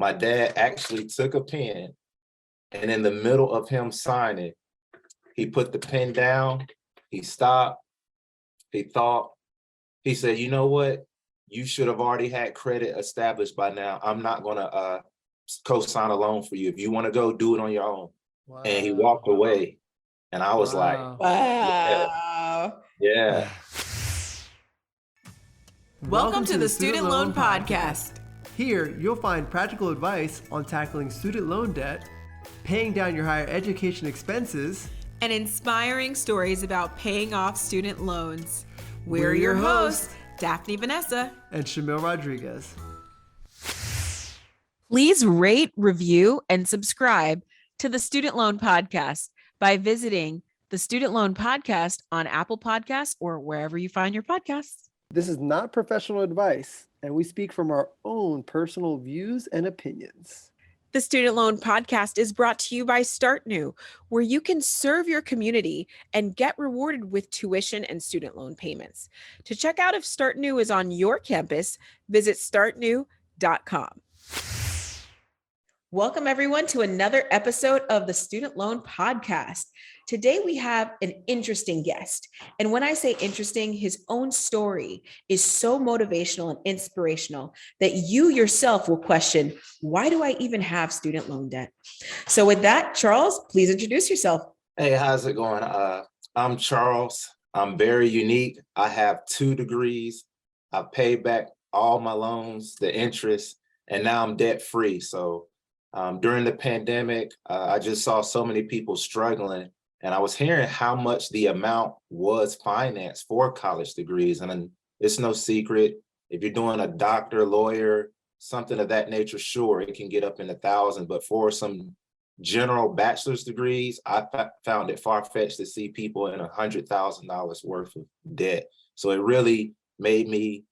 My dad actually took a pen, and in the middle of him signing, he put the pen down, he stopped, he thought, he said, you know what? You should have already had credit established by now. I'm not gonna co-sign a loan for you. If you want to go, do it on your own. Wow. And he walked away. And I was like, wow. yeah. Welcome to the Student Loan Podcast. Here, you'll find practical advice on tackling student loan debt, paying down your higher education expenses, and inspiring stories about paying off student loans. We're your hosts, Daphne Vanessa and Shamil Rodriguez. Please rate, review, and subscribe to the Student Loan Podcast by visiting the Student Loan Podcast on Apple Podcasts or wherever you find your podcasts. This is not professional advice, and we speak from our own personal views and opinions. The Student Loan Podcast is brought to you by Start New, where you can serve your community and get rewarded with tuition and student loan payments. To check out if Start New is on your campus, visit startnew.com. Welcome, everyone, to another episode of the Student Loan Podcast. Today, we have an interesting guest. And when I say interesting, his own story is so motivational and inspirational that you yourself will question, why do I even have student loan debt? So with that, Charles, please introduce yourself. Hey, how's it going? I'm Charles. I'm very unique. I have 2 degrees. I've paid back all my loans, the interest, and now I'm debt free. So during the pandemic, I just saw so many people struggling. And I was hearing how much the amount was financed for college degrees. And it's no secret, if you're doing a doctor, lawyer, something of that nature, sure, it can get up in the thousands. But for some general bachelor's degrees, I found it far-fetched to see people in $100,000 worth of debt. So it really made me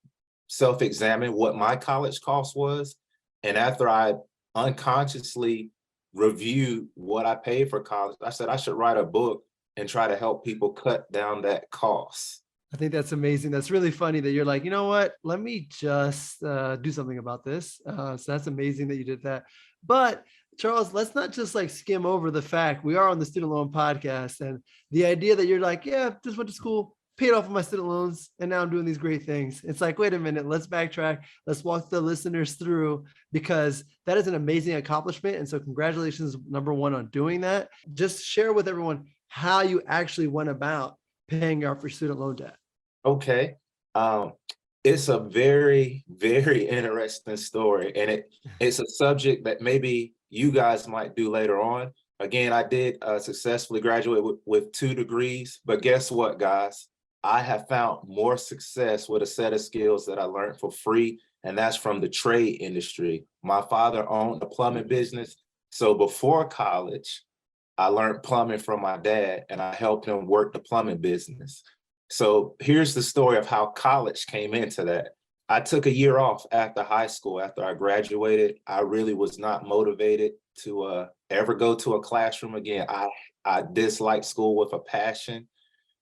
self-examine what my college cost was. And after I unconsciously review what I paid for college, I said I should write a book and try to help people cut down that cost. I think that's amazing. That's really funny that you're like, you know what, let me just do something about this. So that's amazing that you did that. But Charles, let's not just like skim over the fact we are on the Student Loan Podcast and the idea that you're like, yeah, just went to school, paid off my student loans, and now I'm doing these great things. It's like, wait a minute, let's backtrack. Let's walk the listeners through, because that is an amazing accomplishment. And so congratulations, number one, on doing that. Just share with everyone how you actually went about paying off your student loan debt. Okay. It's a very, very interesting story. And it's a subject that maybe you guys might do later on. Again, I did successfully graduate with 2 degrees, but guess what, guys? I have found more success with a set of skills that I learned for free, and that's from the trade industry. My father owned a plumbing business. So before college, I learned plumbing from my dad, and I helped him work the plumbing business. So here's the story of how college came into that. I took a year off after high school. After I graduated, I really was not motivated to ever go to a classroom again. I disliked school with a passion.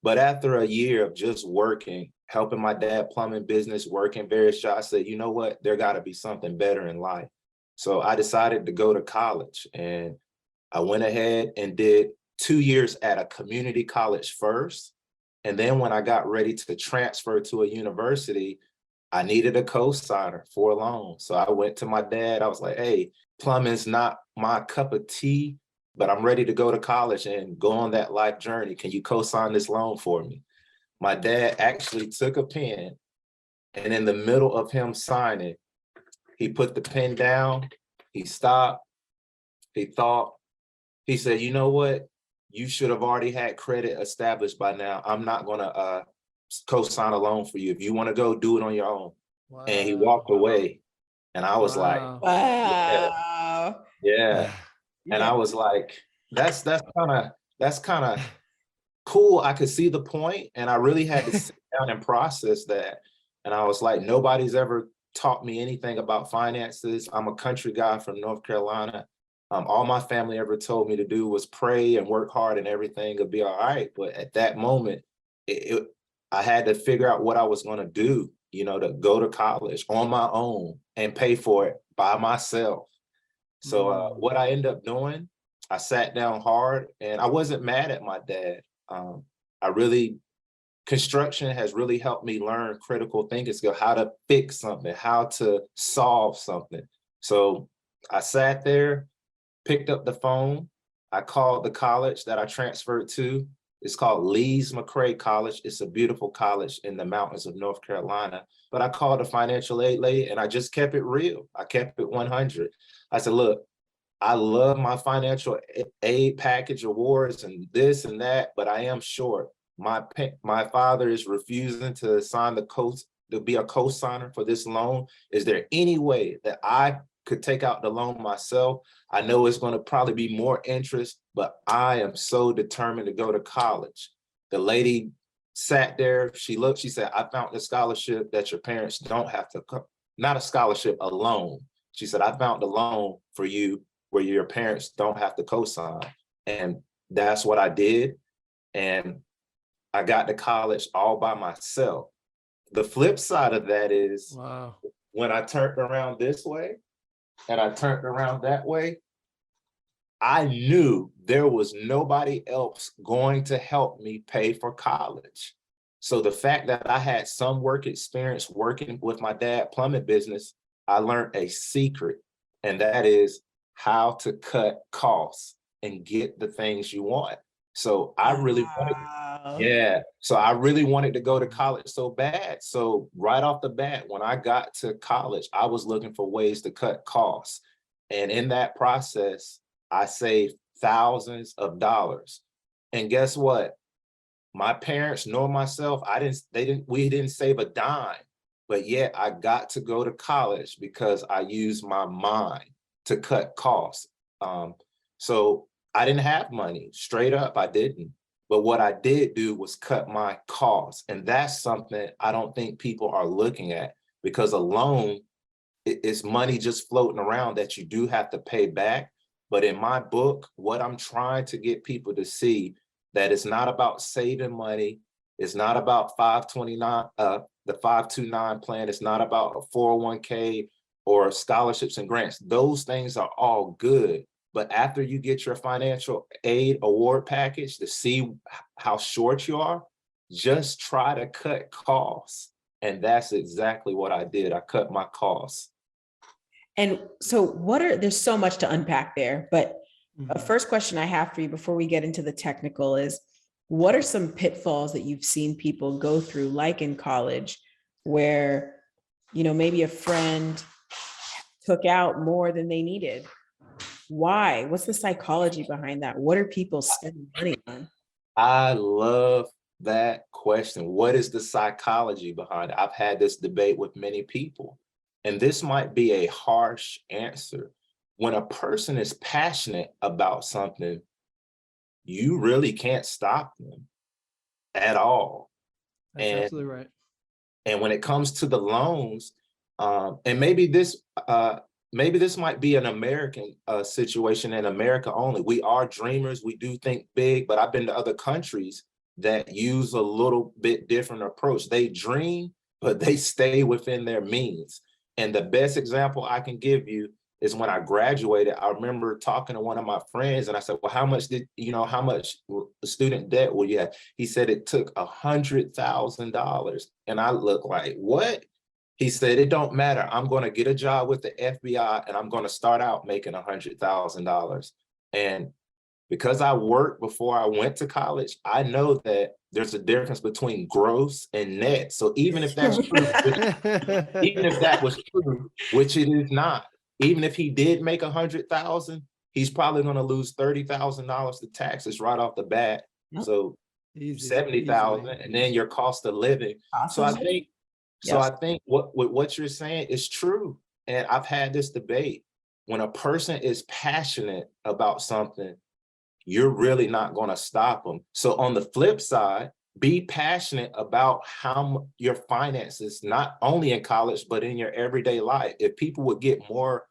But after a year of just working, helping my dad plumbing business, working various jobs, I said, you know what, there got to be something better in life. So I decided to go to college, and I went ahead and did 2 years at a community college first. And then when I got ready to transfer to a university, I needed a co-signer for a loan. So I went to my dad. I was like, hey, plumbing's not my cup of tea, but I'm ready to go to college and go on that life journey. Can you co-sign this loan for me? My dad actually took a pen, and in the middle of him signing, he put the pen down, he stopped, he thought, he said, you know what? You should have already had credit established by now. I'm not gonna co-sign a loan for you. If you want to go, do it on your own. Wow. And he walked away. And I was like, wow. Yeah. And I was like, that's kind of cool. I could see the point, and I really had to sit down and process that. And I was like, nobody's ever taught me anything about finances. I'm a country guy from North Carolina. All my family ever told me to do was pray and work hard, and everything would be all right. But at that moment, I had to figure out what I was going to do, to go to college on my own and pay for it by myself. So what I ended up doing, I sat down hard, and I wasn't mad at my dad. Construction has really helped me learn critical thinking skill, how to fix something, how to solve something. So I sat there, picked up the phone. I called the college that I transferred to. It's called Lees McRae College. It's a beautiful college in the mountains of North Carolina. But I called a financial aid lady, and I just kept it real. I kept it 100. I said, look, I love my financial aid package awards and this and that, but I am short. My father is refusing to sign to be a co-signer for this loan. Is there any way that I could take out the loan myself? I know it's going to probably be more interest, but I am so determined to go to college. The lady sat there, she looked, she said, I found a scholarship that your parents don't have to, not a scholarship, a loan. She said, I found a loan for you where your parents don't have to co-sign. And that's what I did. And I got to college all by myself. The flip side of that is Wow. when I turned around this way and I turned around that way, I knew there was nobody else going to help me pay for college. So the fact that I had some work experience working with my dad plumbing business, I learned a secret, and that is how to cut costs and get the things you want. So I really wanted, so I really wanted to go to college so bad. So right off the bat, when I got to college, I was looking for ways to cut costs. And in that process, I saved thousands of dollars. And guess what? My parents nor myself, we didn't save a dime, but yet I got to go to college because I used my mind to cut costs. So I didn't have money, straight up, I didn't. But what I did do was cut my costs. And that's something I don't think people are looking at, because a loan is money just floating around that you do have to pay back. But in my book, what I'm trying to get people to see, that it's not about saving money. It's not about 529, the 529 plan. It's not about a 401k or scholarships and grants. Those things are all good. But after you get your financial aid award package to see how short you are, just try to cut costs. And that's exactly what I did. I cut my costs. And so there's so much to unpack there, but a first question I have for you before we get into the technical is, what are some pitfalls that you've seen people go through, like in college, where, maybe a friend took out more than they needed? Why? What's the psychology behind that? What are people spending money on? I love that question. What is the psychology behind it? I've had this debate with many people, and this might be a harsh answer. When a person is passionate about something, you really can't stop them at all. That's absolutely right. And when it comes to the loans, and maybe this might be an American situation, in America only. We are dreamers, we do think big, but I've been to other countries that use a little bit different approach. They dream, but they stay within their means. And the best example I can give you is when I graduated. I remember talking to one of my friends, and I said, well, how much student debt will you have? He said it took $100,000. And I looked like, what? He said, it don't matter. I'm going to get a job with the FBI, and I'm going to start out making $100,000. And because I worked before I went to college, I know that there's a difference between gross and net. So even if that's true, even if that was true, which it is not, even if he did make 100,000, he's probably going to lose $30,000 to taxes right off the bat. Yep. So 70,000, and then your cost of living. Awesome. So I think what you're saying is true. And I've had this debate. When a person is passionate about something, you're really not going to stop them. So on the flip side, be passionate about how your finances, not only in college, but in your everyday life. If people would get more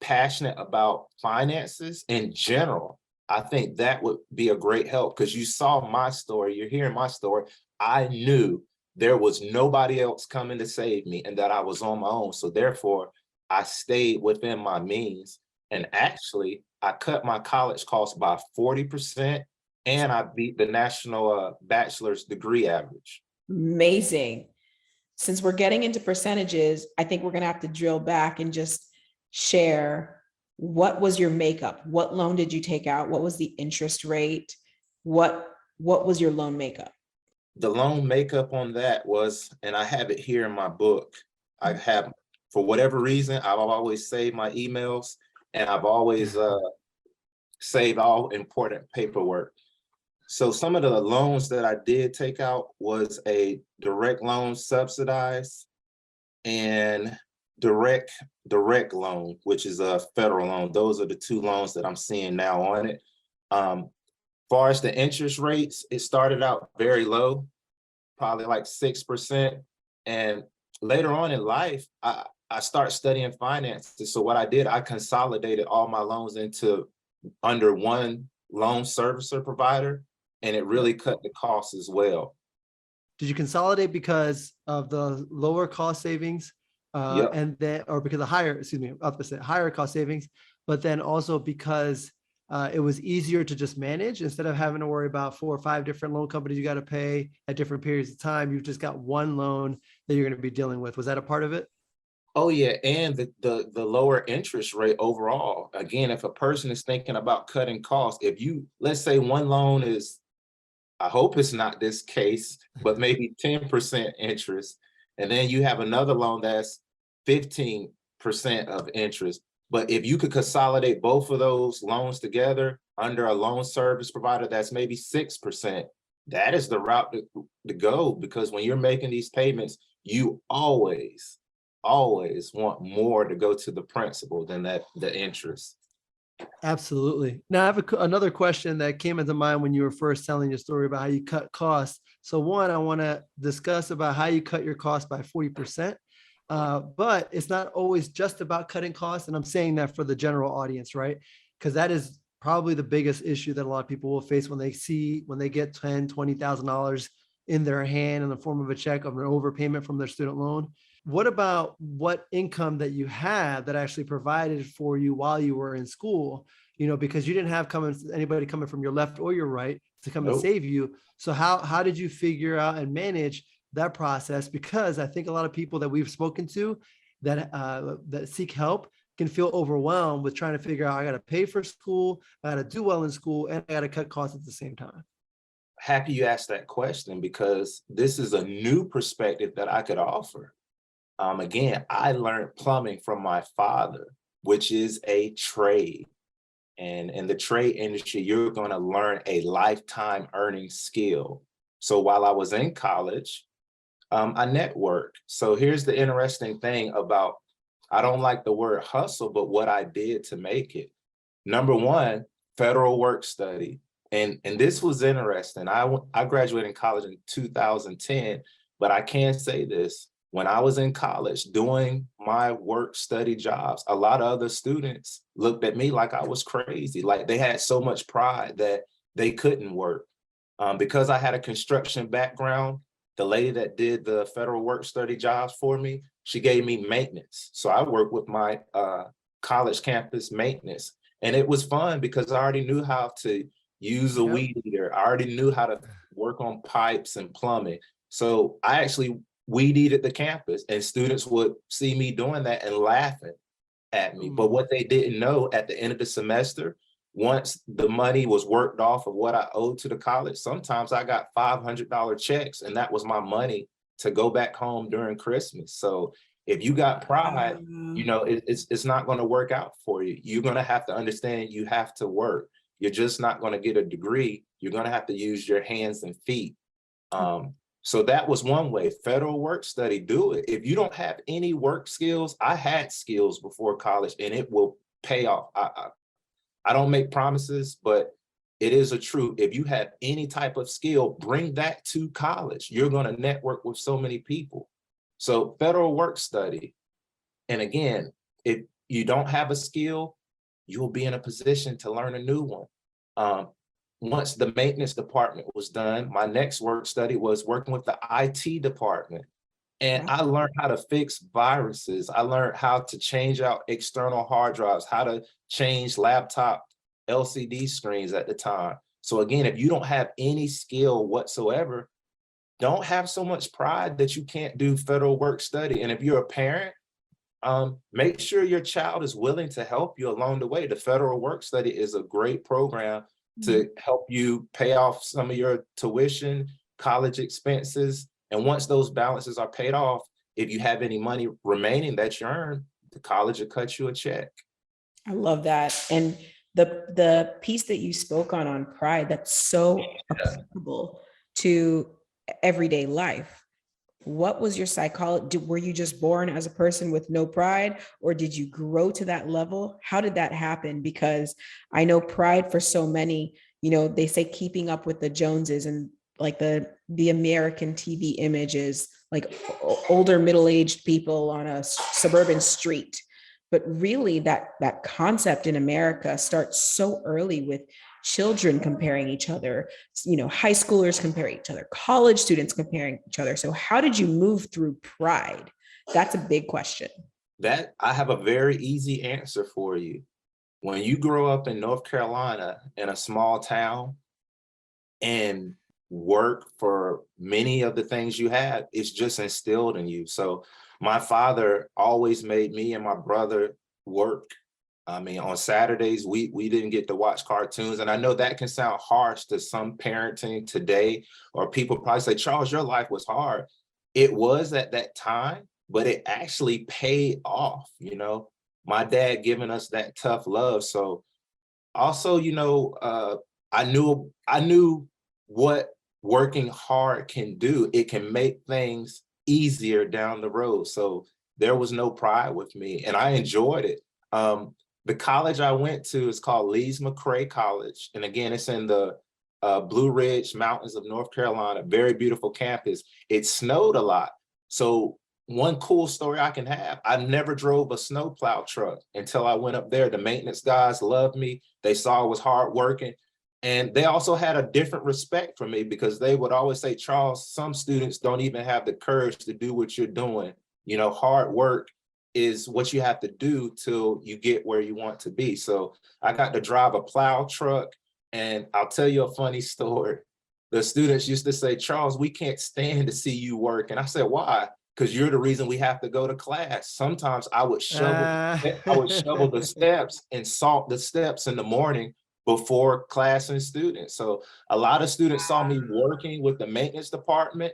passionate about finances in general, I think that would be a great help, because you saw my story, you're hearing my story. I knew there was nobody else coming to save me and that I was on my own. So therefore, I stayed within my means. And actually, I cut my college costs by 40%, and I beat the national bachelor's degree average. Amazing. Since we're getting into percentages, I think we're going to have to drill back and just share, what was your makeup? What loan did you take out? What was the interest rate? What was your loan makeup? The loan makeup on that was, and I have it here in my book, I have, for whatever reason, I've always saved my emails, and I've always saved all important paperwork. So some of the loans that I did take out was a direct loan subsidized and direct loan, which is a federal loan. Those are the two loans that I'm seeing now on it. Far as the interest rates, it started out very low, probably like 6%. And later on in life, I started studying finances. So what I did, I consolidated all my loans into under one loan servicer provider, and it really cut the costs as well. Did you consolidate because of the lower cost savings, Yep. and then, or because of higher, excuse me, opposite, higher cost savings, but then also because it was easier to just manage instead of having to worry about 4 or 5 different loan companies you got to pay at different periods of time? You've just got one loan that you're going to be dealing with. Was that a part of it? Oh yeah, and the lower interest rate overall. Again, if a person is thinking about cutting costs, if you, let's say one loan is, I hope it's not this case, but maybe 10% interest, and then you have another loan that's 15% of interest. But if you could consolidate both of those loans together under a loan service provider that's maybe 6%, that is the route to go, because when you're making these payments, you always want more to go to the principal than the interest. Absolutely. Now I have another question that came into mind when you were first telling your story about how you cut costs. So one, I want to discuss about how you cut your costs by 40%. But it's not always just about cutting costs. And I'm saying that for the general audience, right? Because that is probably the biggest issue that a lot of people will face when they get $10,000, $20,000 in their hand in the form of a check of an overpayment from their student loan. What about what income that you had that actually provided for you while you were in school? Because you didn't have anybody coming from your left or your right to come and Nope. save you. So how did you figure out and manage that process? Because I think a lot of people that we've spoken to that seek help can feel overwhelmed with trying to figure out, I got to pay for school, I got to do well in school, and I got to cut costs at the same time. Happy you asked that question, because this is a new perspective that I could offer. Again, I learned plumbing from my father, which is a trade. And in the trade industry, you're going to learn a lifetime earning skill. So while I was in college, I networked. So here's the interesting thing about, I don't like the word hustle, but what I did to make it. Number one, federal work study. And this was interesting. I graduated in college in 2010, but I can say this. When I was in college doing my work study jobs, a lot of other students looked at me like I was crazy. Like they had so much pride that they couldn't work. Because I had a construction background, the lady that did the federal work study jobs for me, she gave me maintenance. So I worked with my college campus maintenance. And it was fun because I already knew how to use a weed eater. I already knew how to work on pipes and plumbing. So I actually weed eated the campus, and students would see me doing that and laughing at me. But what they didn't know, at the end of the semester, once the money was worked off of what I owed to the college, sometimes I got $500 checks, and that was my money to go back home during Christmas. So if you got pride, it's not going to work out for you. You're going to have to understand you have to work. You're just not going to get a degree. You're going to have to use your hands and feet. So that was one way. Federal work study, do it. If you don't have any work skills, I had skills before college, and it will pay off. I don't make promises, but it is a truth. If you have any type of skill, bring that to college. You're going to network with so many people. So federal work study. And again, if you don't have a skill, you'll be in a position to learn a new one. Once the maintenance department was done, my next work study was working with the IT department. And I learned how to fix viruses. I learned how to change out external hard drives, how to change laptop LCD screens at the time. So again, if you don't have any skill whatsoever, don't have so much pride that you can't do federal work study. And if you're a parent, make sure your child is willing to help you along the way. The federal work study is a great program to help you pay off some of your tuition, college expenses. And once those balances are paid off, if you have any money remaining that you earn, the college will cut you a check. I love that. And the piece that you spoke on pride, that's so applicable to everyday life. What was your psychology? Were you just born as a person with no pride, or did you grow to that level? How did that happen? Because I know pride for so many, you know, they say keeping up with the Joneses, and like the American TV images, like older middle-aged people on a suburban street. But really that concept in America starts so early with children comparing each other, you know, high schoolers comparing each other, college students comparing each other. So how did you move through pride? That's a big question. That I have a very easy answer for you. When you grow up in North Carolina in a small town and work for many of the things you have, it's just instilled in you. So my father always made me and my brother work. I mean, on Saturdays, we didn't get to watch cartoons. And I know that can sound harsh to some parenting today, or people probably say, Charles, your life was hard. It was at that time, but it actually paid off, you know, my dad giving us that tough love. So also, you know, I knew what working hard can do. It can make things easier down the road. So there was no pride with me, and I enjoyed it. The college I went to is called Lees McRae College. And again, it's in the Blue Ridge Mountains of North Carolina, very beautiful campus. It snowed a lot. So one cool story I can have, I never drove a snowplow truck until I went up there. The maintenance guys loved me. They saw I was hardworking. And they also had a different respect for me because they would always say, Charles, some students don't even have the courage to do what you're doing. You know, hard work is what you have to do till you get where you want to be. So I got to drive a plow truck, and I'll tell you a funny story. The students used to say, Charles, we can't stand to see you work. And I said, why? Because you're the reason we have to go to class. Sometimes I would shovel the steps and salt the steps in the morning before class and students. So a lot of students saw me working with the maintenance department,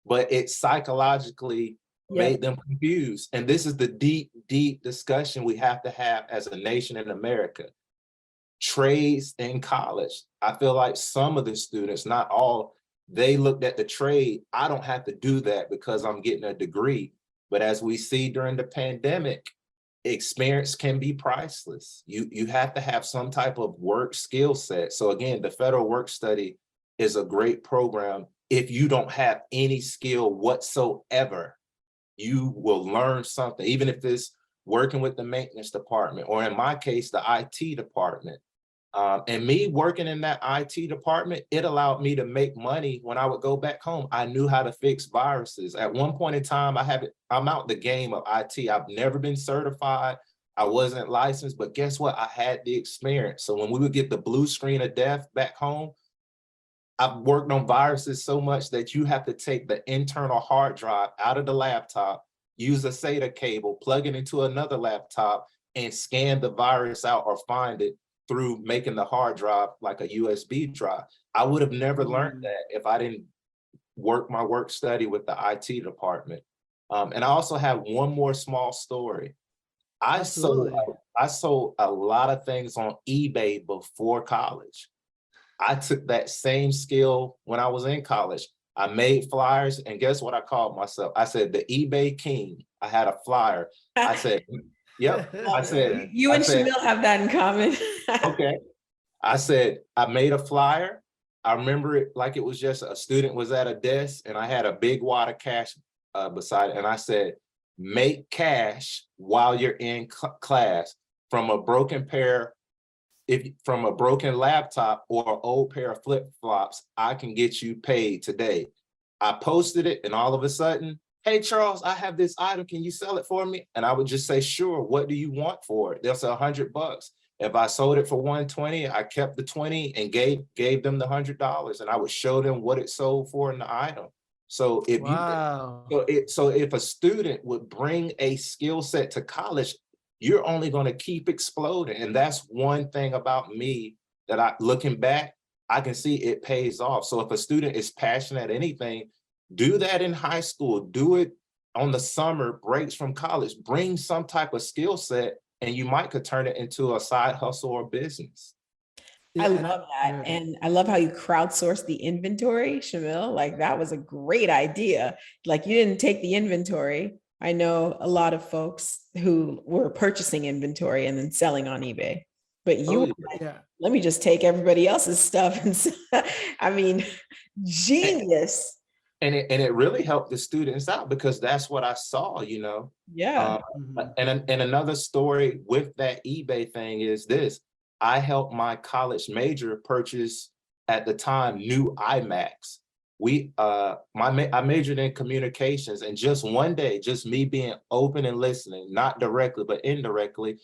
but it psychologically made them confused. And this is the deep, deep discussion we have to have as a nation in America. Trades in college. I feel like some of the students, not all, they looked at the trade. I don't have to do that because I'm getting a degree. But as we see during the pandemic, experience can be priceless. You have to have some type of work skill set. So again, the federal work study is a great program. If you don't have any skill whatsoever, you will learn something, even if it's working with the maintenance department, or in my case, the IT department. And me working in that IT department, it allowed me to make money when I would go back home. I knew how to fix viruses. At one point in time, I'm out the game of IT. I've never been certified. I wasn't licensed, but guess what? I had the experience. So when we would get the blue screen of death back home, I've worked on viruses so much that you have to take the internal hard drive out of the laptop, use a SATA cable, plug it into another laptop, and scan the virus out or find it through making the hard drive like a USB drive. I would have never learned that if I didn't work my work study with the IT department. And I also have one more small story. I sold a lot of things on eBay before college. I took that same skill when I was in college. I made flyers, and guess what I called myself? I said, the eBay king. I had a flyer. I said, yep. I said, you and Shamil have that in common. Okay. I said, I made a flyer. I remember it like it was just a student was at a desk, and I had a big wad of cash beside it. And I said, make cash while you're in class from a broken laptop or an old pair of flip-flops. I can get you paid today. I posted it, and all of a sudden hey, Charles, I have this item. Can you sell it for me? And I would just say, sure. What do you want for it? They'll say $100. If I sold it for 120, I kept the 20 and gave them the $100, and I would show them what it sold for in the item. So if Wow. so if a student would bring a skill set to college, you're only going to keep exploding. And that's one thing about me that looking back, I can see it pays off. So if a student is passionate at anything, do that in high school, do it on the summer breaks from college, bring some type of skill set, and you might could turn it into a side hustle or business. I Yeah, and love that. And I love how you crowdsourced the inventory, Shamil. Like that was a great idea. Like you didn't take the inventory. I know a lot of folks who were purchasing inventory and then selling on eBay, but you were like, yeah. let me just take everybody else's stuff. And I mean, genius. And it really helped the students out because that's what I saw, you know. Yeah. And another story with that eBay thing is this. I helped my college major purchase at the time new iMacs. I majored in communications, and just one day, just me being open and listening, not directly but indirectly,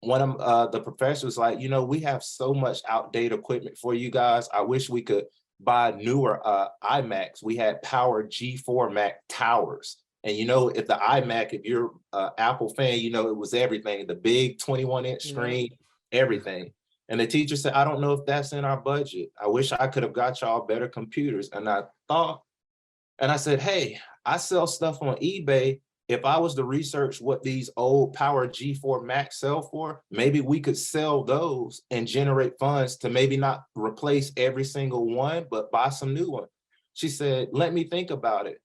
one of the professors was like, you know, we have so much outdated equipment for you guys. I wish we could buy newer iMacs. We had power G4 Mac towers. And you know, if the iMac, if you're an Apple fan, you know, it was everything, the big 21-inch screen, everything. And the teacher said, I don't know if that's in our budget. I wish I could have got y'all better computers. And I thought, and I said, hey, I sell stuff on eBay. If I was to research what these old Power G4 Macs sell for, maybe we could sell those and generate funds to maybe not replace every single one, but buy some new one. She said, let me think about it.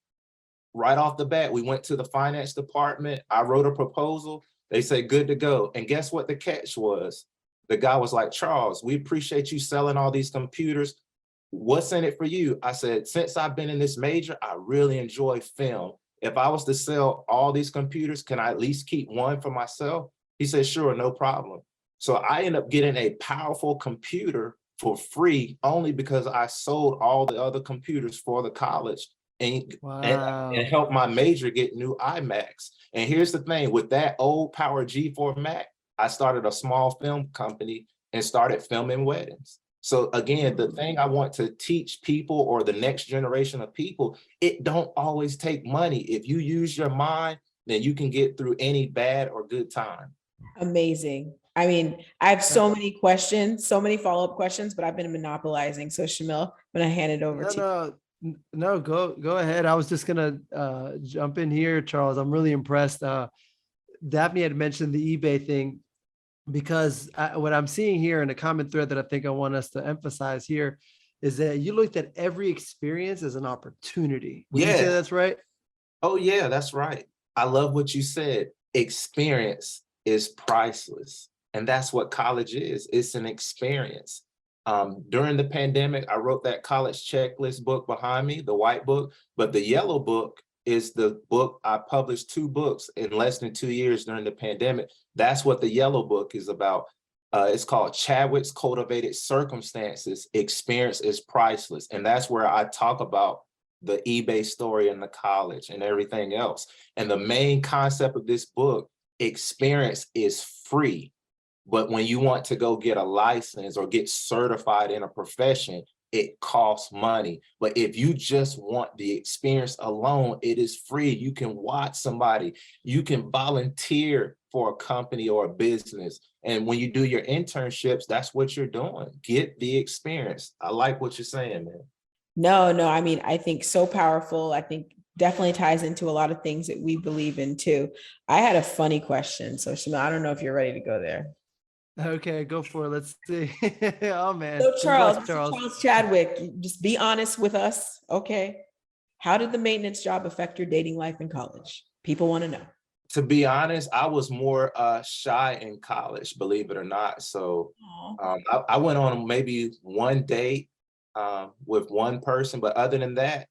Right off the bat, we went to the finance department. I wrote a proposal. They said, good to go. And guess what the catch was? The guy was like, Charles, we appreciate you selling all these computers. What's in it for you? I said, since I've been in this major, I really enjoy film. If I was to sell all these computers, can I at least keep one for myself? He said, sure, no problem. So I ended up getting a powerful computer for free only because I sold all the other computers for the college and helped my major get new iMacs. And here's the thing, with that old Power G4 Mac, I started a small film company and started filming weddings. So again, the thing I want to teach people or the next generation of people, it don't always take money. If you use your mind, then you can get through any bad or good time. Amazing. I mean, I have so many questions, so many follow-up questions, but I've been monopolizing. So Shamil, I'm going to hand it over to you. No, go ahead. I was just going to jump in here, Charles. I'm really impressed. Daphne had mentioned the eBay thing. Because what I'm seeing here in a common thread that I think I want us to emphasize here is that you looked at every experience as an opportunity. Would you say that's right? Oh, yeah, that's right. I love what you said. Experience is priceless. And that's what college is. It's an experience. During the pandemic, I wrote that college checklist book behind me, the white book, but the yellow book is the book. I published 2 books in less than 2 years during the pandemic. That's what the yellow book is about. It's called Chadwick's Cultivated Circumstances. Experience is priceless. And that's where I talk about the eBay story in the college and everything else. And the main concept of this book, experience is free. But when you want to go get a license or get certified in a profession, it costs money. But if you just want the experience alone, it is free. You can watch somebody, you can volunteer for a company or a business. And when you do your internships, that's what you're doing. Get the experience. I like what you're saying, man. No, I mean, I think so powerful. I think definitely ties into a lot of things that we believe in too. I had a funny question. So Shamil, I don't know if you're ready to go there. Okay, go for it. Let's see. Oh man. So Charles Chadwick, just be honest with us. Okay. How did the maintenance job affect your dating life in college? People want to know. To be honest, I was more shy in college, believe it or not. So I went on maybe one date with one person, but other than that,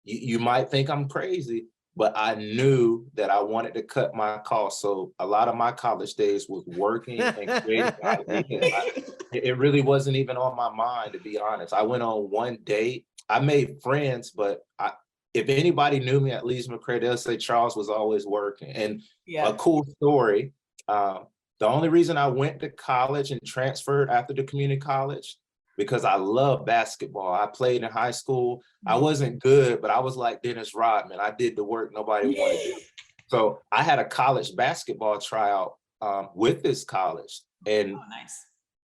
you might think I'm crazy, but I knew that I wanted to cut my costs. So a lot of my college days was working and creating ideas. It really wasn't even on my mind, to be honest. I went on one date. I made friends, but if anybody knew me at Leeds McCray, they'll say Charles was always working. And Yeah. a cool story, the only reason I went to college and transferred after the community college, because I love basketball. I played in high school. I wasn't good, but I was like Dennis Rodman. I did the work nobody wanted to do. So I had a college basketball tryout with this college. And Oh, nice.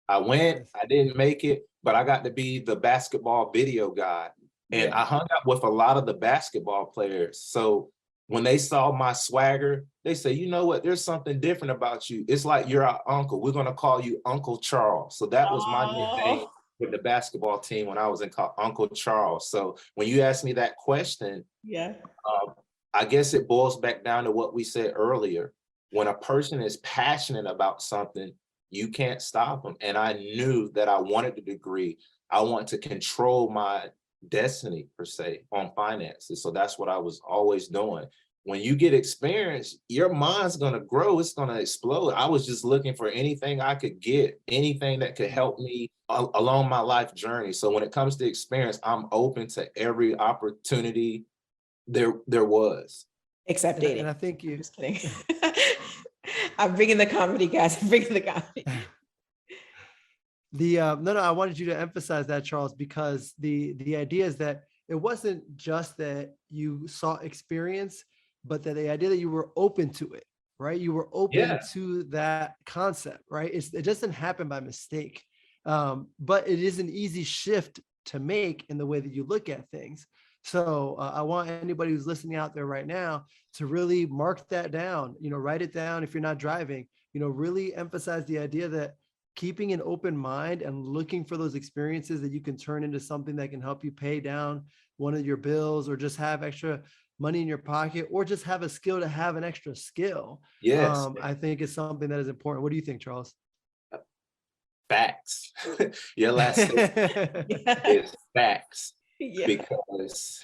I went, I didn't make it, but I got to be the basketball video guy. And Yeah. I hung out with a lot of the basketball players. So when they saw my swagger, they say, you know what, there's something different about you. It's like you're our uncle. We're going to call you Uncle Charles. So that was my nickname with the basketball team when I was in Uncle Charles. So when you asked me that question, Yeah. I guess it boils back down to what we said earlier. When a person is passionate about something, you can't stop them. And I knew that I wanted the degree. I want to control my destiny, per se, on finances. So that's what I was always doing. When you get experience, your mind's going to grow. It's going to explode. I was just looking for anything I could get, anything that could help me along my life journey. So when it comes to experience, I'm open to every opportunity there was. Except dating. And I think you Just kidding. I'm bringing the comedy, guys. I'm bringing the comedy. No, I wanted you to emphasize that, Charles, because the idea is that it wasn't just that you saw experience, but that the idea that you were open to it, right? You were open to that concept, right? It doesn't happen by mistake, but it is an easy shift to make in the way that you look at things. So I want anybody who's listening out there right now to really mark that down, write it down if you're not driving, really emphasize the idea that keeping an open mind and looking for those experiences that you can turn into something that can help you pay down one of your bills, or just have extra money in your pocket, or just have a skill to have an extra skill. Yes. I think it's something that is important. What do you think, Charles? Facts. Your last statement is facts. Yeah. Because,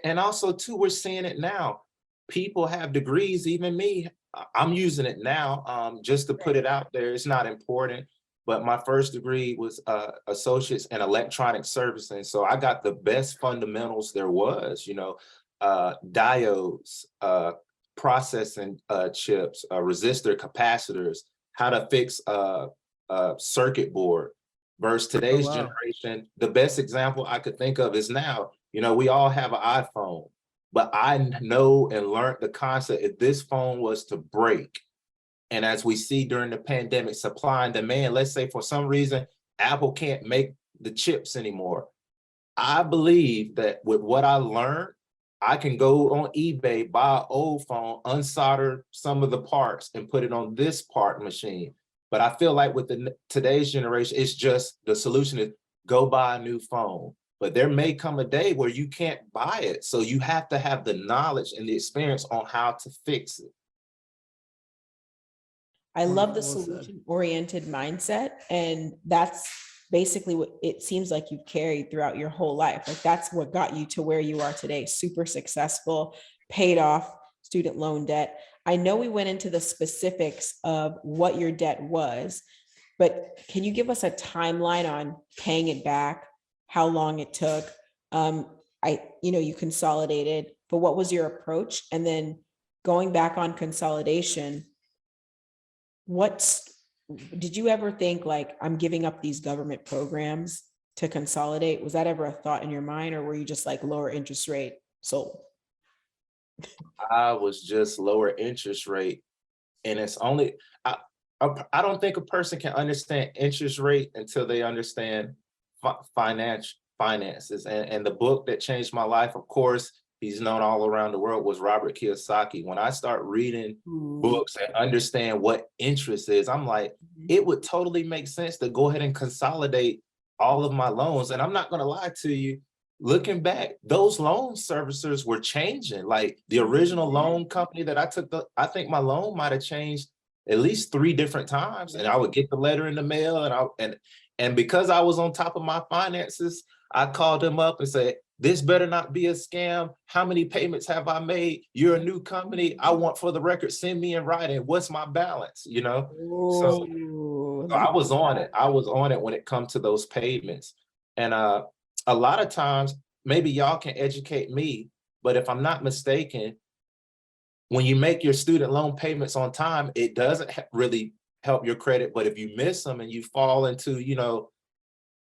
and also too, we're seeing it now. People have degrees, even me. I'm using it now, just to put it out there. It's not important, but my first degree was associates in electronic servicing. So I got the best fundamentals there was, diodes, processing chips, resistor capacitors, how to fix circuit board. Versus today's generation, the best example I could think of is now, we all have an iPhone. But I know and learned the concept, if this phone was to break, and as we see during the pandemic, supply and demand, let's say for some reason, Apple can't make the chips anymore. I believe that with what I learned, I can go on eBay, buy an old phone, unsolder some of the parts and put it on this part machine. But I feel like with today's generation, it's just the solution is go buy a new phone. But there may come a day where you can't buy it. So you have to have the knowledge and the experience on how to fix it. I love the solution-oriented mindset. And that's basically what it seems like you've carried throughout your whole life. Like that's what got you to where you are today. Super successful, paid off student loan debt. I know we went into the specifics of what your debt was, but can you give us a timeline on paying it back? How long it took? You consolidated, but what was your approach? And then going back on consolidation, did you ever think like, I'm giving up these government programs to consolidate? Was that ever a thought in your mind, or were you just like lower interest rate sold? I was just lower interest rate. And it's only, I don't think a person can understand interest rate until they understand finances. And the book that changed my life, of course, he's known all around the world, was Robert Kiyosaki. When I start reading books and understand what interest is, I'm like, it would totally make sense to go ahead and consolidate all of my loans. And I'm not going to lie to you, looking back, those loan servicers were changing. Like the original loan company that I took, I think my loan might have changed at least 3 different times. And I would get the letter in the mail, and because I was on top of my finances, I called them up and said, this better not be a scam. How many payments have I made? You're a new company. I want, for the record, send me in writing, what's my balance, So I was on it. I was on it when it comes to those payments. And a lot of times, maybe y'all can educate me, But if I'm not mistaken, when you make your student loan payments on time, it doesn't really help your credit. But if you miss them and you fall into,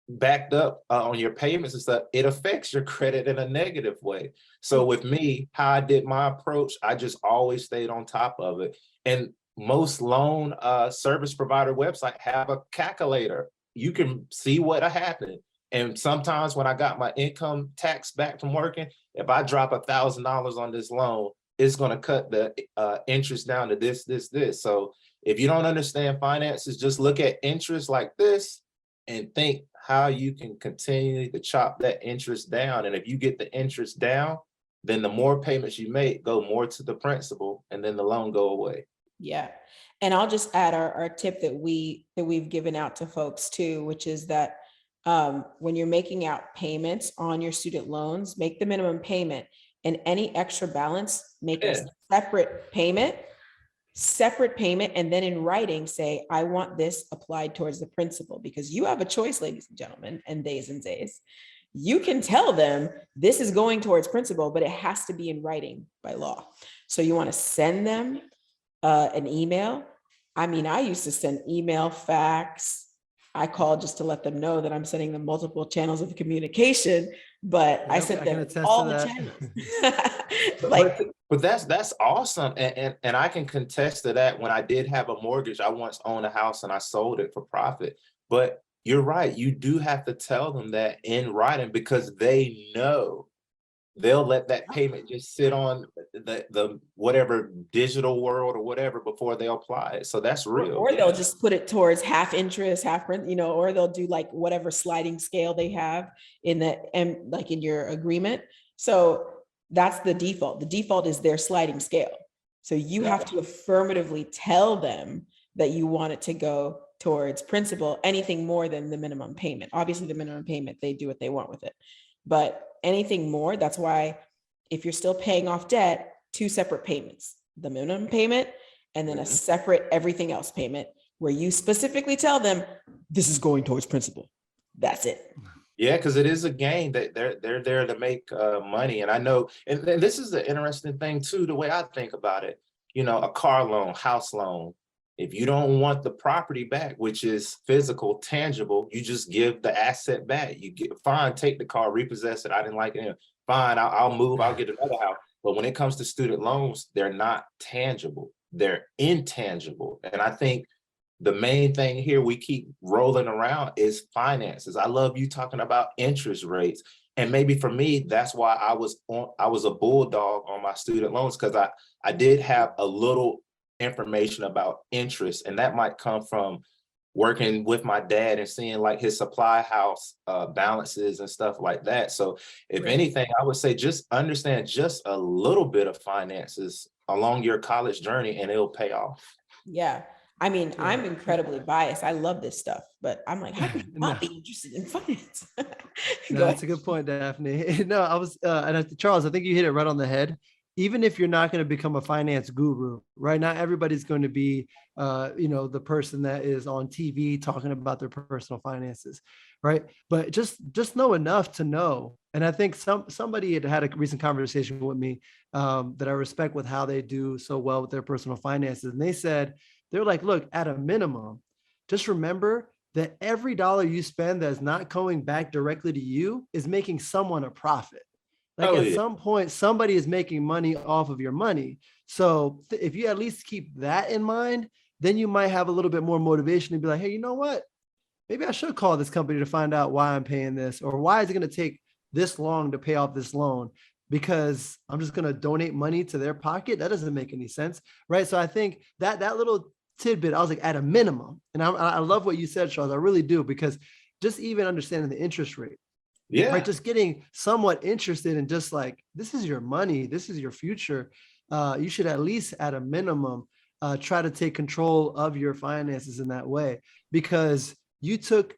backed up on your payments and stuff, it affects your credit in a negative way. So with me, how I did my approach, I just always stayed on top of it. And most loan service provider website have a calculator. You can see what happened. And sometimes when I got my income tax back from working, if I drop $1,000 on this loan, it's going to cut the interest down to this. So if you don't understand finances, just look at interest like this and think how you can continue to chop that interest down. And if you get the interest down, then the more payments you make go more to the principal, and then the loan go away. Yeah. And I'll just add our tip that we've given out to folks too, which is that when you're making out payments on your student loans, make the minimum payment, and any extra balance, make a separate payment, and then in writing say, I want this applied towards the principal, because you have a choice, ladies and gentlemen, and days. You can tell them this is going towards principal, but it has to be in writing by law. So you want to send them an email. I mean, I used to send email, fax. I called just to let them know that I'm sending them multiple channels of communication, but I sent them all the channels. But that's awesome. And I can contest to that. When I did have a mortgage, I once owned a house and I sold it for profit. But you're right. You do have to tell them that in writing, because they know they'll let that payment just sit on the whatever digital world or whatever before they apply it. So that's real. Or they'll just put it towards half interest, half rent, or they'll do like whatever sliding scale they have in your agreement. So that's the default. The default is their sliding scale. So you have to affirmatively tell them that you want it to go towards principal. Anything more than the minimum payment. Obviously the minimum payment, they do what they want with it. But anything more, that's why if you're still paying off debt, 2 separate payments, the minimum payment and then a separate everything else payment, where you specifically tell them this is going towards principal. That's it. Yeah, because it is a game that they're there to make money. And I know, and this is the interesting thing too, the way I think about it, a car loan, house loan. If you don't want the property back, which is physical, tangible, you just give the asset back. You get fine, take the car, repossess it. I didn't like it. Fine, I'll move, I'll get another house. But when it comes to student loans, they're not tangible, they're intangible. And I think the main thing here we keep rolling around is finances. I love you talking about interest rates. And maybe for me, that's why I was a bulldog on my student loans, because I did have a little information about interest, and that might come from working with my dad and seeing like his supply house balances and stuff like that. So if anything, I would say just understand just a little bit of finances along your college journey and it'll pay off. Yeah. I mean, I'm incredibly biased. I love this stuff, but I'm like, how can you not be interested in finance? No, that's a good point, Daphne. No, I was, Charles, I think you hit it right on the head. Even if you're not going to become a finance guru, right? Not everybody's going to be, the person that is on TV talking about their personal finances, right? But just know enough to know. And I think somebody had a recent conversation with me that I respect with how they do so well with their personal finances. And they said, they're like, look, at a minimum, just remember that every dollar you spend that's not going back directly to you is making someone a profit. Like some point, somebody is making money off of your money. So if you at least keep that in mind, then you might have a little bit more motivation to be like, hey, you know what? Maybe I should call this company to find out why I'm paying this, or why is it going to take this long to pay off this loan? Because I'm just going to donate money to their pocket. That doesn't make any sense, right? So I think that little tidbit, I was like, at a minimum, and I love what you said, Charles. I really do, because just even understanding the interest rate. Yeah. Right. Just getting somewhat interested in just like, this is your money. This is your future. You should at least at a minimum, try to take control of your finances in that way, because you took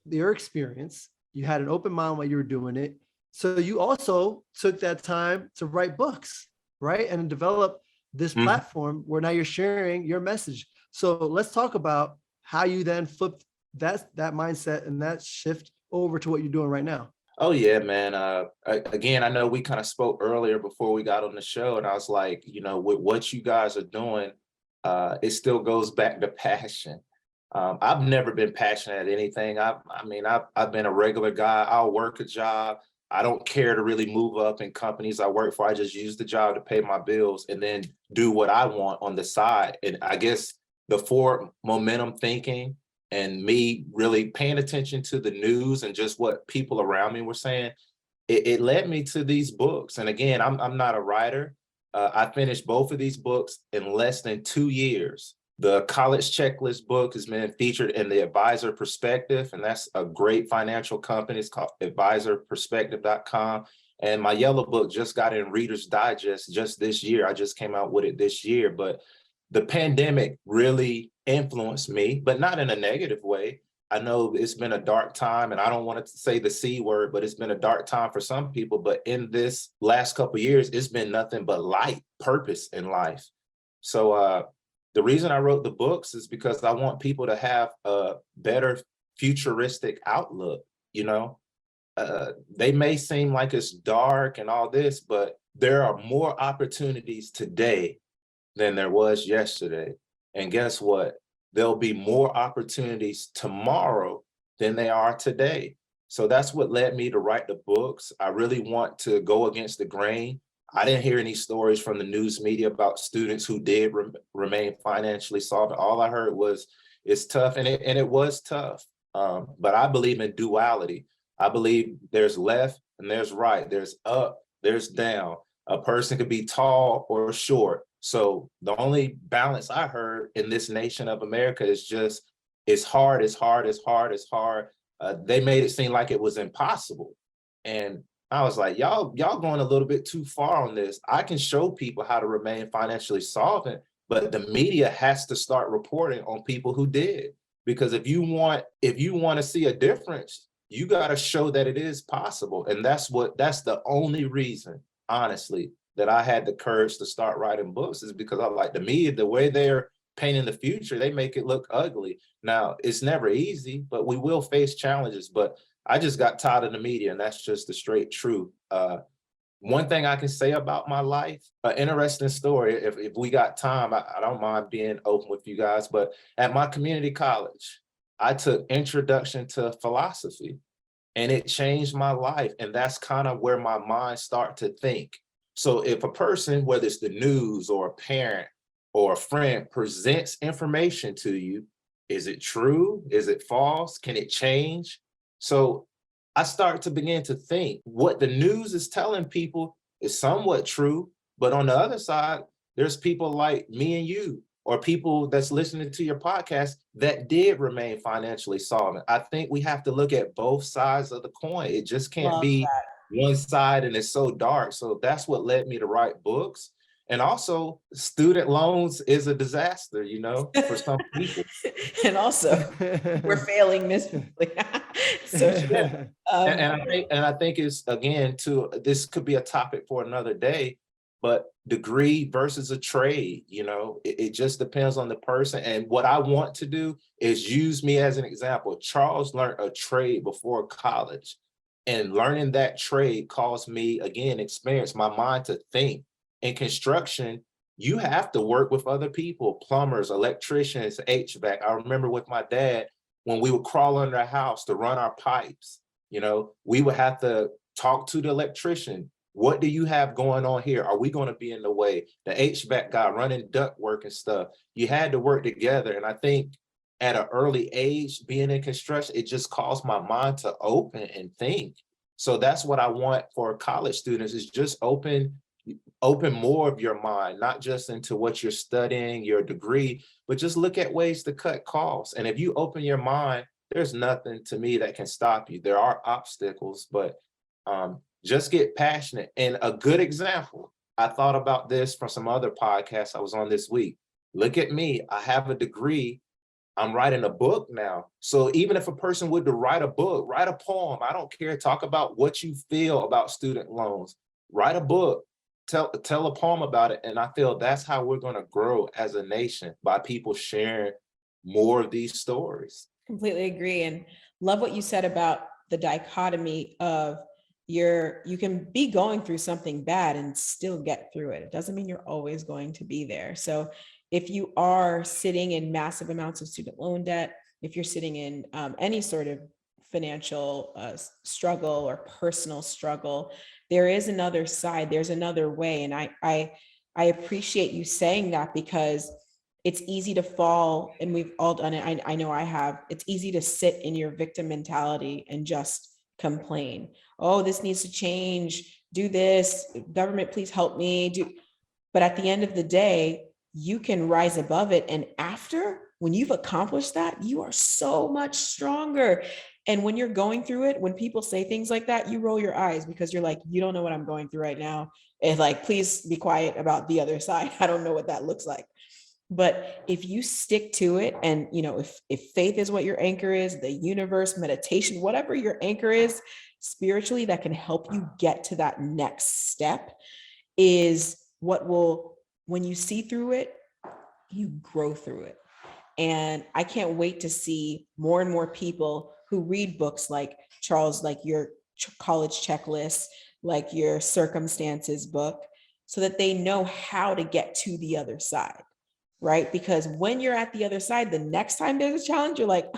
your experience, you had an open mind while you were doing it. So you also took that time to write books, right? And develop this platform where now you're sharing your message. So let's talk about how you then flip that mindset and that shift over to what you're doing right now. Oh yeah, man. Again, I know we kind of spoke earlier before we got on the show, and I was like, with what you guys are doing, it still goes back to passion. I've never been passionate at anything. I've been a regular guy. I'll work a job. I don't care to really move up in companies I work for. I just use the job to pay my bills and then do what I want on the side. And I guess the forward momentum thinking and me really paying attention to the news and just what people around me were saying, it led me to these books. And again, I'm not a writer. I finished both of these books in less than 2 years. The College Checklist book has been featured in the Advisor Perspective, and that's a great financial company. It's called advisorperspective.com. And my yellow book just got in Reader's Digest just this year. I just came out with it this year. But the pandemic really influenced me, but not in a negative way. I know it's been a dark time, and I don't want to say the C word, but it's been a dark time for some people. But in this last couple of years, it's been nothing but light, purpose in life. So the reason I wrote the books is because I want people to have a better futuristic outlook. They may seem like it's dark and all this, but there are more opportunities today than there was yesterday. And guess what? There'll be more opportunities tomorrow than they are today. So that's what led me to write the books. I really want to go against the grain. I didn't hear any stories from the news media about students who did remain financially solvent. All I heard was it's tough, and it was tough. But I believe in duality. I believe there's left and there's right. There's up, there's down. A person could be tall or short. So the only balance I heard in this nation of America is just it's hard, it's hard, it's hard, it's hard. They made it seem like it was impossible. And I was like, y'all going a little bit too far on this. I can show people how to remain financially solvent, but the media has to start reporting on people who did. Because if you want to see a difference, you got to show that it is possible. And that's the only reason, honestly, that I had the courage to start writing books, is because I like the media, the way they're painting the future, they make it look ugly. Now, it's never easy, but we will face challenges. But I just got tired of the media, and that's just the straight truth. One thing I can say about my life, an interesting story, if we got time, I don't mind being open with you guys, but at my community college, I took Introduction to Philosophy, and it changed my life. And that's kind of where my mind started to think. So if a person, whether it's the news or a parent or a friend, presents information to you, is it true? Is it false? Can it change? So I start to begin to think what the news is telling people is somewhat true, but on the other side, there's people like me and you, or people that's listening to your podcast that did remain financially solvent. I think we have to look at both sides of the coin. It just can't be one side and it's so dark. So that's what led me to write books. And also, student loans is a disaster, for some people. And also, we're failing miserably. So yeah. And I think it's, again, this could be a topic for another day, but degree versus a trade, it just depends on the person. And what I want to do is use me as an example. Charles learned a trade before college, and learning that trade caused me, again, experience my mind to think. In construction, you have to work with other people, plumbers, electricians, HVAC. I remember with my dad, when we would crawl under a house to run our pipes, we would have to talk to the electrician. What do you have going on here? Are we going to be in the way? The HVAC guy running duct work and stuff. You had to work together. And I think at an early age, being in construction, it just caused my mind to open and think. So that's what I want for college students, is just open more of your mind, not just into what you're studying, your degree, but just look at ways to cut costs. And if you open your mind, there's nothing to me that can stop you. There are obstacles, but just get passionate. And a good example, I thought about this from some other podcasts I was on this week. Look at me. I have a degree. I'm writing a book now. So even if a person would to write a book, write a poem, I don't care. Talk about what you feel about student loans. Write a book. Tell a poem about it. And I feel that's how we're going to grow as a nation, by people sharing more of these stories. Completely agree. And love what you said about the dichotomy of you can be going through something bad and still get through it. It doesn't mean you're always going to be there. So if you are sitting in massive amounts of student loan debt, if you're sitting in any sort of financial struggle or personal struggle, there is another side, there's another way. And I appreciate you saying that, because it's easy to fall, and we've all done it. I know I have. It's easy to sit in your victim mentality and just complain. Oh, this needs to change. Do this. Government, please help me. But at the end of the day, you can rise above it. And after, when you've accomplished that, you are so much stronger. And when you're going through it, when people say things like that, you roll your eyes, because you're like, you don't know what I'm going through right now. And like, please be quiet about the other side. I don't know what that looks like. But if you stick to it, and if faith is what your anchor is, the universe, meditation, whatever your anchor is spiritually, that can help you get to that next step, is what will, when you see through it, you grow through it. And I can't wait to see more and more people who read books like Charles, like your college checklist, like your circumstances book, so that they know how to get to the other side. Right? Because when you're at the other side, the next time there's a challenge, you're like,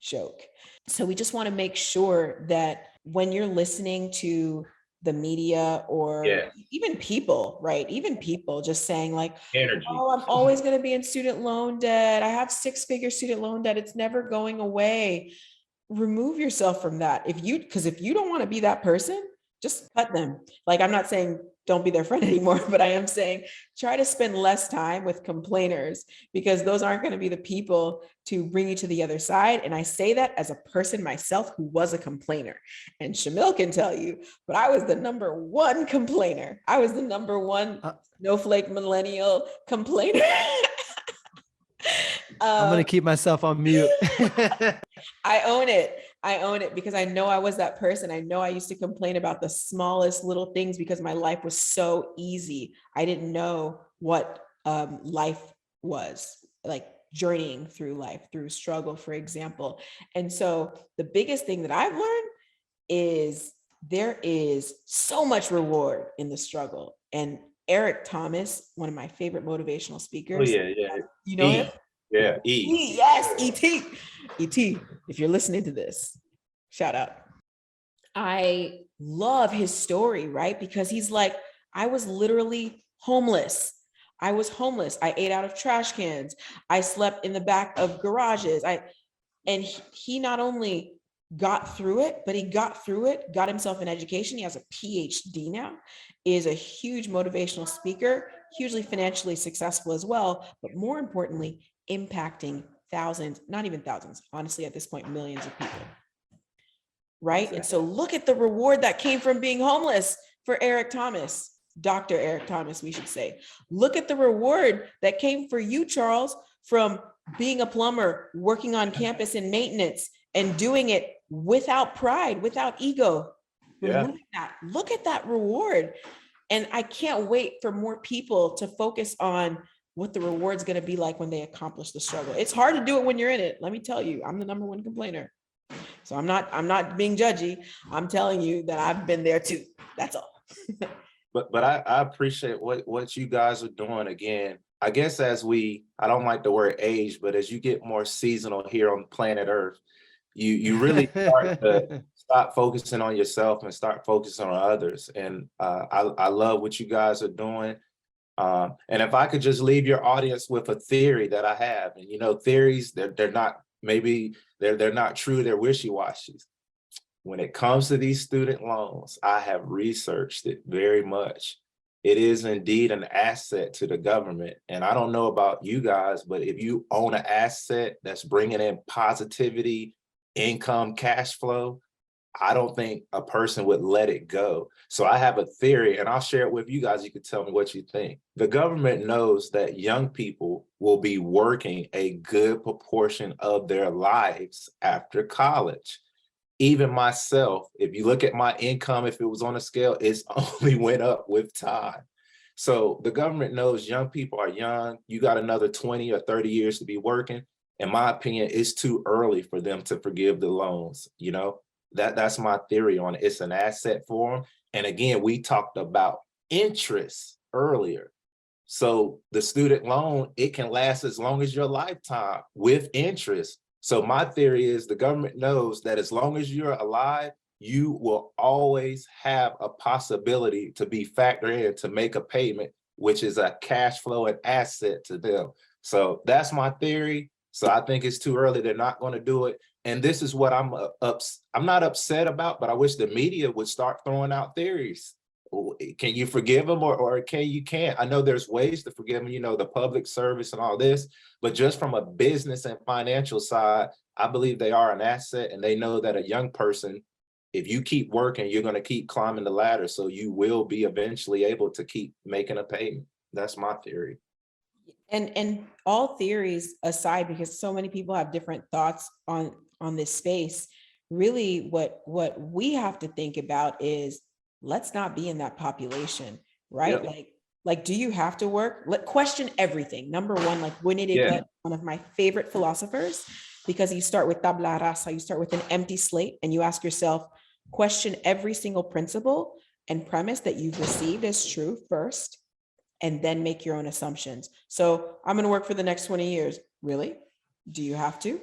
joke. So we just want to make sure that when you're listening to the media, or even people, right? Even people just saying like, Energy. oh, I'm always going to be in student loan debt. I have 6-figure student loan debt. It's never going away. Remove yourself from that. Because if you don't want to be that person, just cut them. Like, I'm not saying don't be their friend anymore, but I am saying try to spend less time with complainers, because those aren't going to be the people to bring you to the other side. And I say that as a person myself who was a complainer, and Shamil can tell you, but I was the number one complainer. I was the number one snowflake millennial complainer. I'm going to keep myself on mute. I own it because I know I was that person. I know I used to complain about the smallest little things because my life was so easy. I didn't know what life was like, journeying through life, through struggle, for example. And so the biggest thing that I've learned is there is so much reward in the struggle. And Eric Thomas, one of my favorite motivational speakers. Oh, yeah. You know him? Yeah, Yes, E.T. E.T. If you're listening to this, shout out. I love his story, right? Because he's like, I was literally homeless. I was homeless. I ate out of trash cans. I slept in the back of garages. And he not only got through it, but he got through it, got himself an education. He has a PhD now, is a huge motivational speaker, hugely financially successful as well, but more importantly, impacting thousands, not even thousands, honestly, at this point, millions of people. Right? And so look at the reward that came from being homeless for Eric Thomas, Dr. Eric Thomas, we should say. Look at the reward that came for you, Charles, from being a plumber, working on campus in maintenance, and doing it without pride, without ego. Yeah. Look at that reward. And I can't wait for more people to focus on what the reward's going to be like when they accomplish the struggle. It's hard to do it when you're in it. Let me tell you, I'm the number one complainer. So I'm not being judgy. I'm telling you that I've been there too. That's all. But I appreciate what you guys are doing. Again, I guess I don't like the word age, but as you get more seasonal here on planet Earth, you really start to stop focusing on yourself and start focusing on others. And I love what you guys are doing. And if I could just leave your audience with a theory that I have, and theories, they're not, maybe they're not true, they're wishy-washy. When it comes to these student loans, I have researched it very much. It is indeed an asset to the government. And I don't know about you guys, but if you own an asset that's bringing in positivity, income, cash flow, I don't think a person would let it go. So I have a theory, and I'll share it with you guys. You can tell me what you think. The government knows that young people will be working a good proportion of their lives after college. Even myself, if you look at my income, if it was on a scale, it's only went up with time. So the government knows young people are young. You got another 20 or 30 years to be working. In my opinion, it's too early for them to forgive the loans, That's my theory on it. It's an asset for them. And again, we talked about interest earlier. So the student loan, it can last as long as your lifetime with interest. So my theory is the government knows that as long as you're alive, you will always have a possibility to be factored in to make a payment, which is a cash flow and asset to them. So that's my theory. So I think it's too early. They're not going to do it. And this is what I'm not upset about, but I wish the media would start throwing out theories. Can you forgive them or you can't? I know there's ways to forgive them, the public service and all this, but just from a business and financial side, I believe they are an asset, and they know that a young person, if you keep working, you're going to keep climbing the ladder. So you will be eventually able to keep making a payment. That's my theory. And all theories aside, because so many people have different thoughts on this space, really what we have to think about is, let's not be in that population, right? Yep. Like, do you have to work? Question everything. Number one, like Winnie, one of my favorite philosophers, because you start with tabla rasa, you start with an empty slate, and you ask yourself, question every single principle and premise that you've received as true first, and then make your own assumptions. So I'm going to work for the next 20 years. Really? Do you have to?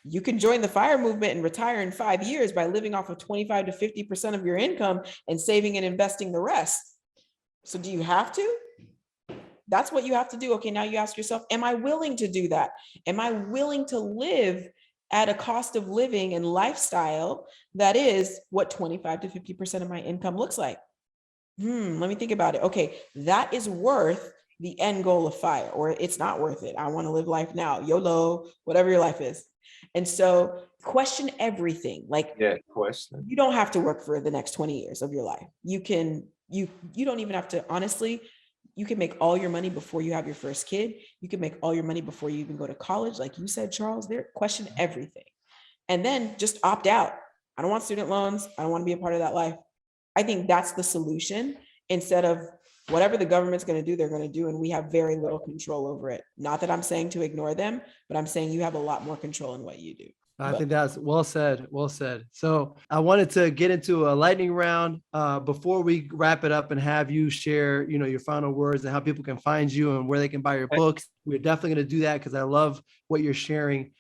You can join the FIRE movement and retire in 5 years by living off of 25 to 50% of your income and saving and investing the rest. So do you have to? That's what you have to do. Okay, now you ask yourself, am I willing to do that? Am I willing to live at a cost of living and lifestyle that is what 25 to 50% of my income looks like? Let me think about it. Okay, that is worth the end goal of FIRE, or it's not worth it. I want to live life now, YOLO, whatever your life is. And so question everything. Question. You don't have to work for the next 20 years of your life. You don't even have to, honestly, you can make all your money before you have your first kid. You can make all your money before you even go to college. Like you said, Charles, question everything. And then just opt out. I don't want student loans. I don't want to be a part of that life. I think that's the solution, instead of whatever the government's going to do, they're going to do. And we have very little control over it. Not that I'm saying to ignore them, but I'm saying you have a lot more control in what you do. I think that's well said. Well said. So I wanted to get into a lightning round before we wrap it up and have you share, your final words and how people can find you and where they can buy your books. We're definitely going to do that because I love what you're sharing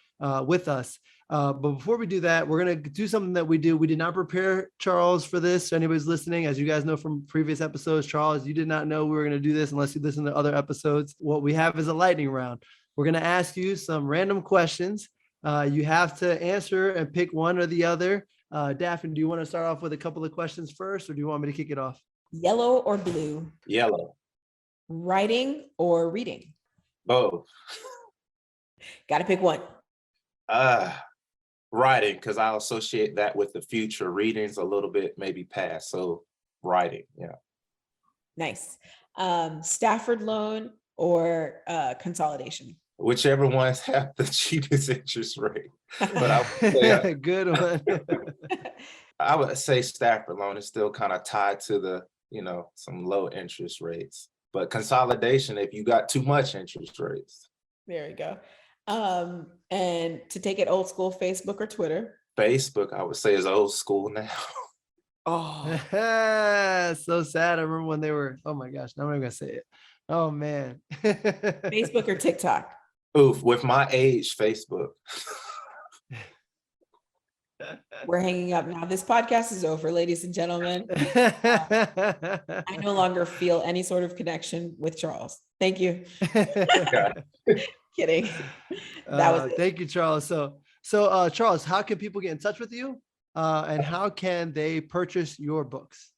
with us. But before we do that, we're going to do something that we do. We did not prepare Charles for this. So anybody's listening, as you guys know from previous episodes, Charles, you did not know we were going to do this unless you listen to other episodes. What we have is a lightning round. We're going to ask you some random questions. You have to answer and pick one or the other. Daphne, do you want to start off with a couple of questions first, or do you want me to kick it off? Yellow or blue? Yellow. Writing or reading? Both. Got to pick one. Writing, because I associate that with the future. Reading's a little bit maybe past, so writing. Yeah. Nice. Stafford loan or consolidation? Whichever ones have the cheapest interest rate. But I would say, good one. I would say Stafford loan is still kind of tied to the, some low interest rates. But consolidation, if you got too much interest rates. There you go. And to take it old school, Facebook or Twitter? Facebook, I would say, is old school now. Oh, so sad. I remember when they were, oh my gosh, now I'm not gonna say it. Oh man. Facebook or TikTok? Oof, with my age, Facebook. We're hanging up now. This podcast is over, ladies and gentlemen. I no longer feel any sort of connection with Charles. Thank you. Kidding. That was thank you, Charles. So Charles, how can people get in touch with you? And how can they purchase your books?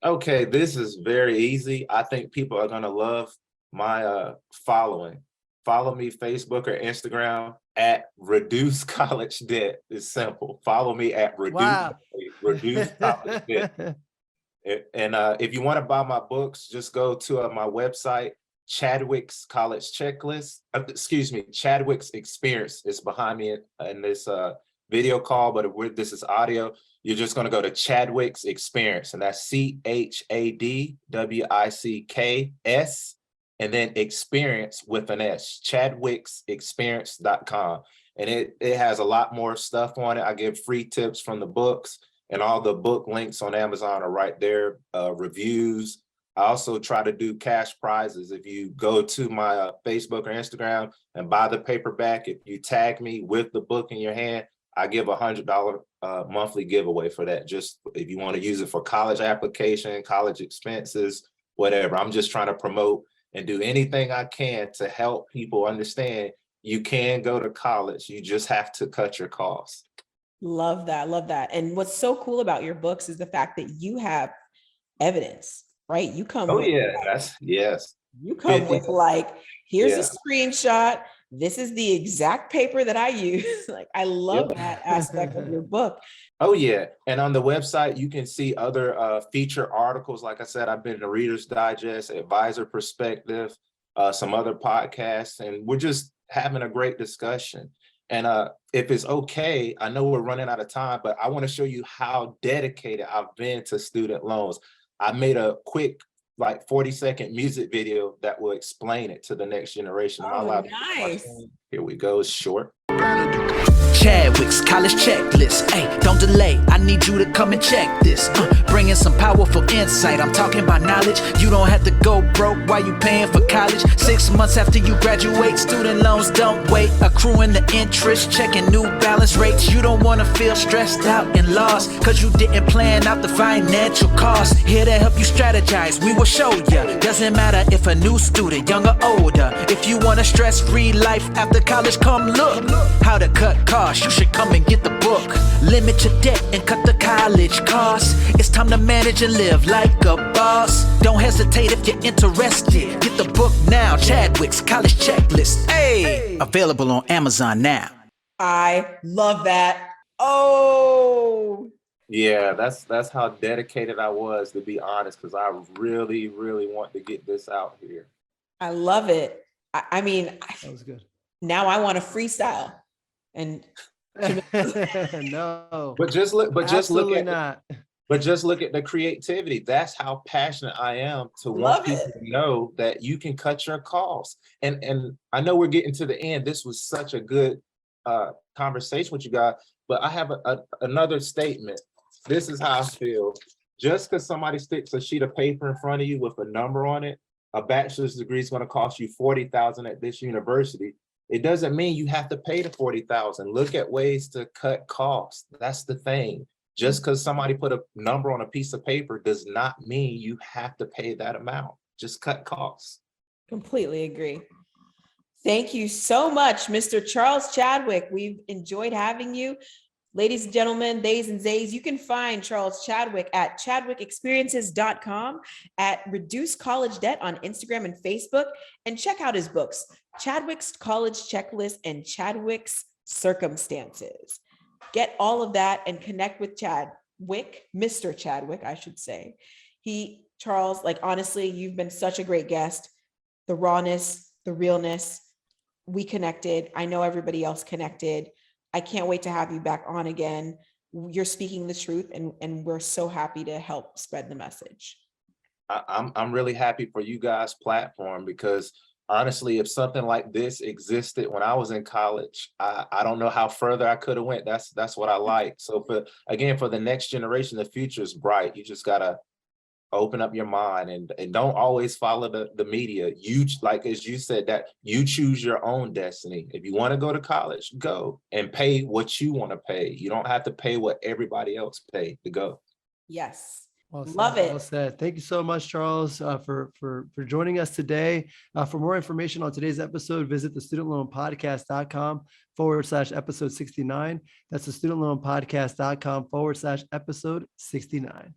Okay, this is very easy. I think people are gonna love my following. Follow me Facebook or Instagram at Reduce College Debt. It's simple. Follow me at Reduce College Debt. And if you want to buy my books, just go to my website, Chadwick's College Checklist. Chadwick's Experience is behind me in this video call, but this is audio. You're just going to go to Chadwick's Experience, and that's CHADWICKS, and then experience with an S, chadwicksexperience.com. And it has a lot more stuff on it. I give free tips from the books. and all the book links on Amazon are right there, reviews. I also try to do cash prizes. If you go to my Facebook or Instagram and buy the paperback, if you tag me with the book in your hand, I give $100 monthly giveaway for that. Just if you want to use it for college application, college expenses, whatever. I'm just trying to promote and do anything I can to help people understand you can go to college. You just have to cut your costs. Love that. Love that. And what's so cool about your books is the fact that you have evidence, right? You come Oh with, yeah, yes. you come with like, here's Yeah. a screenshot. This is the exact paper that I use. Like, I love that aspect of your book. Oh yeah, and on the website you can see other feature articles. Like I said, I've been in the Reader's Digest, Advisor Perspective, some other podcasts, and we're just having a great discussion. And if it's okay, I know we're running out of time, but I want to show you how dedicated I've been to student loans. I made a quick, like 40-second music video that will explain it to the next generation. Am I allowed to Nice. Here we go. It's short. Chadwick's college checklist. Hey, don't delay. I need you to come and check this. Bringing some powerful insight. I'm talking about knowledge. You don't have to go broke while you paying for college. 6 months after you graduate, student loans don't wait. Accruing the interest, checking new balance rates. You don't want to feel stressed out and lost because you didn't plan out the financial cost. Here to help you strategize. We will show you. Doesn't matter if a new student, young or older. If you want a stress-free life after college, come look. How to cut costs. You should come and get the book. Limit your debt and cut the college costs. It's time to manage and live like a boss. Don't hesitate if you're interested. Get the book now. Chadwick's College Checklist. Hey, available on Amazon now. I love that. Oh, Yeah, that's how dedicated I was, to be honest, because I really, really want to get this out here. I love it. I mean, That was good. now I want to freestyle. And No, But just look absolutely at not. But just look at the creativity. That's how passionate I am to Love want people to know that you can cut your costs. And I know we're getting to the end. This was such a good conversation with you guys, but I have another statement. This is how I feel. Just because somebody sticks a sheet of paper in front of you with a number on it, a bachelor's degree is going to cost you $40,000 at this university. It doesn't mean you have to pay the $40,000. Look at ways to cut costs. That's the thing. Just because somebody put a number on a piece of paper does not mean you have to pay that amount. Just cut costs. completely agree. Thank you so much, Mr. Charles Chadwick. We've enjoyed having you. Ladies and gentlemen, theys and zays, you can find Charles Chadwick at chadwickexperiences.com, at Reduce College Debt on Instagram and Facebook, and check out his books, Chadwick's College Checklist and Chadwick's Circumstances. Get all of that and connect with Chadwick, Mr. Chadwick, I should say. Charles, like, honestly, you've been such a great guest. The rawness, the realness, we connected. I know everybody else connected. I can't wait to have you back on again. You're speaking the truth, and we're so happy to help spread the message. I'm really happy for you guys' platform, because honestly, if something like this existed when I was in college, I don't know how further I could have went. That's what I like. So for the next generation, the future is bright. You just gotta open up your mind and don't always follow the media. You, like as you said, that you choose your own destiny. If you want to go to college, go and pay what you want to pay. You don't have to pay what everybody else paid to go. Yes. Well said, Love it. Well said. Thank you so much, Charles, for joining us today. For more information on today's episode, visit the studentloanpodcast.com/episode 69. That's the studentloanpodcast.com/episode 69.